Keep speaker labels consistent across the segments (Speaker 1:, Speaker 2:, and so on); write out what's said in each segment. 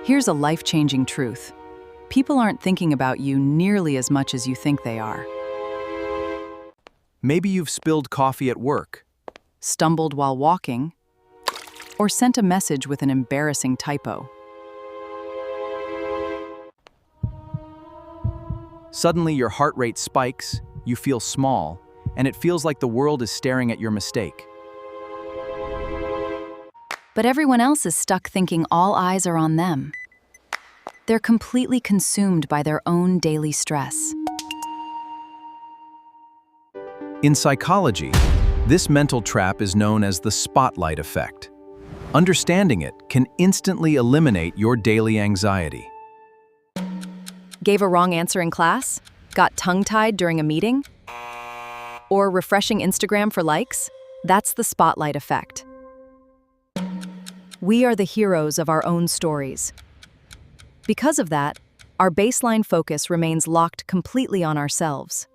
Speaker 1: Here's a life-changing truth. People aren't thinking about you nearly as much as you think they are.
Speaker 2: Maybe you've spilled coffee at work,
Speaker 1: Stumbled while walking, or sent a message with an embarrassing typo.
Speaker 2: Suddenly your heart rate spikes, you feel small, and it feels like the world is staring at your mistake.
Speaker 1: But everyone else is stuck thinking all eyes are on them. They're completely consumed by their own daily stress.
Speaker 2: In psychology, this mental trap is known as the spotlight effect. Understanding it can instantly eliminate your daily anxiety.
Speaker 1: Gave a wrong answer in class? Got tongue-tied during a meeting? Or refreshing Instagram for likes? That's the spotlight effect. We are the heroes of our own stories. Because of that, our baseline focus remains locked completely on ourselves.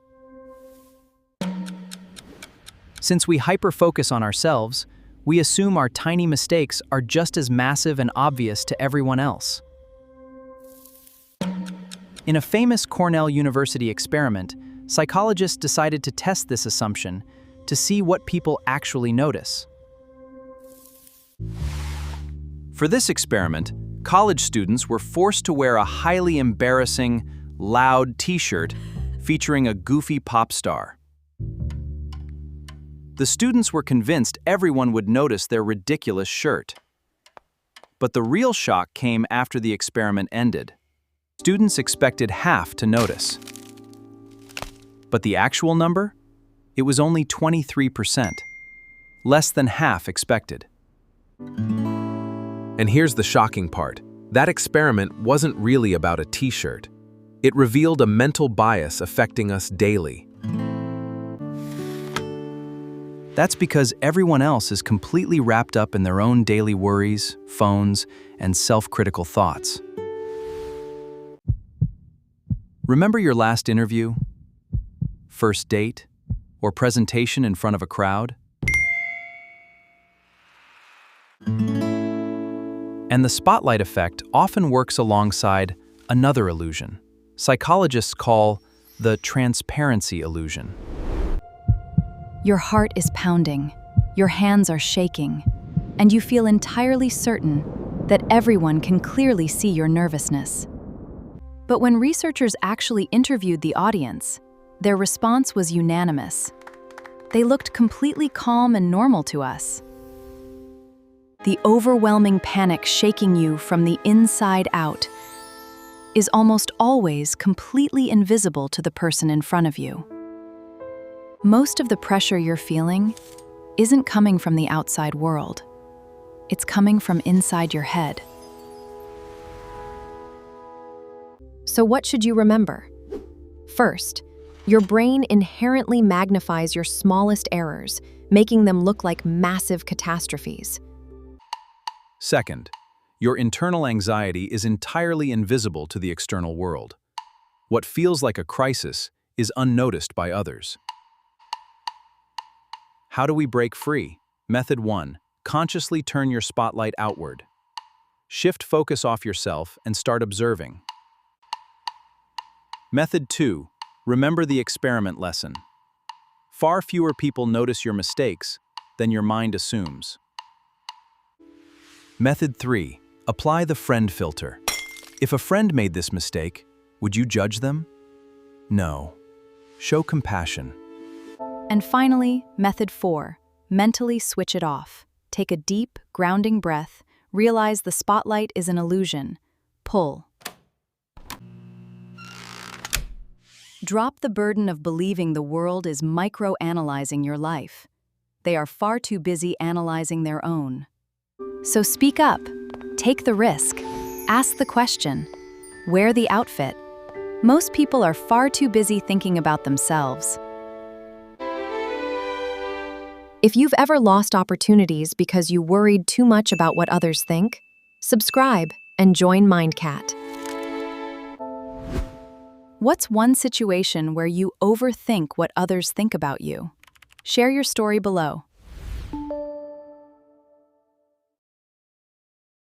Speaker 2: Since we hyper-focus on ourselves, we assume our tiny mistakes are just as massive and obvious to everyone else. In a famous Cornell University experiment, psychologists decided to test this assumption to see what people actually notice. For this experiment, college students were forced to wear a highly embarrassing, loud t-shirt featuring a goofy pop star. The students were convinced everyone would notice their ridiculous shirt. But the real shock came after the experiment ended. Students expected half to notice. But the actual number? It was only 23%. Less than half expected.
Speaker 3: And here's the shocking part. That experiment wasn't really about a t-shirt. It revealed a mental bias affecting us daily.
Speaker 2: That's because everyone else is completely wrapped up in their own daily worries, phones, and self-critical thoughts. Remember your last interview, first date, or presentation in front of a crowd? And the spotlight effect often works alongside another illusion psychologists call the transparency illusion.
Speaker 1: Your heart is pounding, your hands are shaking, and you feel entirely certain that everyone can clearly see your nervousness. But when researchers actually interviewed the audience, their response was unanimous. They looked completely calm and normal to us. The overwhelming panic shaking you from the inside out is almost always completely invisible to the person in front of you. Most of the pressure you're feeling isn't coming from the outside world. It's coming from inside your head. So what should you remember? First, your brain inherently magnifies your smallest errors, making them look like massive catastrophes.
Speaker 2: Second, your internal anxiety is entirely invisible to the external world. What feels like a crisis is unnoticed by others. How do we break free? Method 1. Consciously turn your spotlight outward. Shift focus off yourself and start observing. Method 2. Remember the experiment lesson. Far fewer people notice your mistakes than your mind assumes. Method 3. Apply the friend filter. If a friend made this mistake, would you judge them? No. Show compassion.
Speaker 1: And finally, method 4, mentally switch it off. Take a deep, grounding breath, realize the spotlight is an illusion. Pull. Drop the burden of believing the world is micro-analyzing your life. They are far too busy analyzing their own. So speak up, take the risk, ask the question, wear the outfit. Most people are far too busy thinking about themselves. If you've ever lost opportunities because you worried too much about what others think, subscribe and join MindCat. What's one situation where you overthink what others think about you? Share your story below.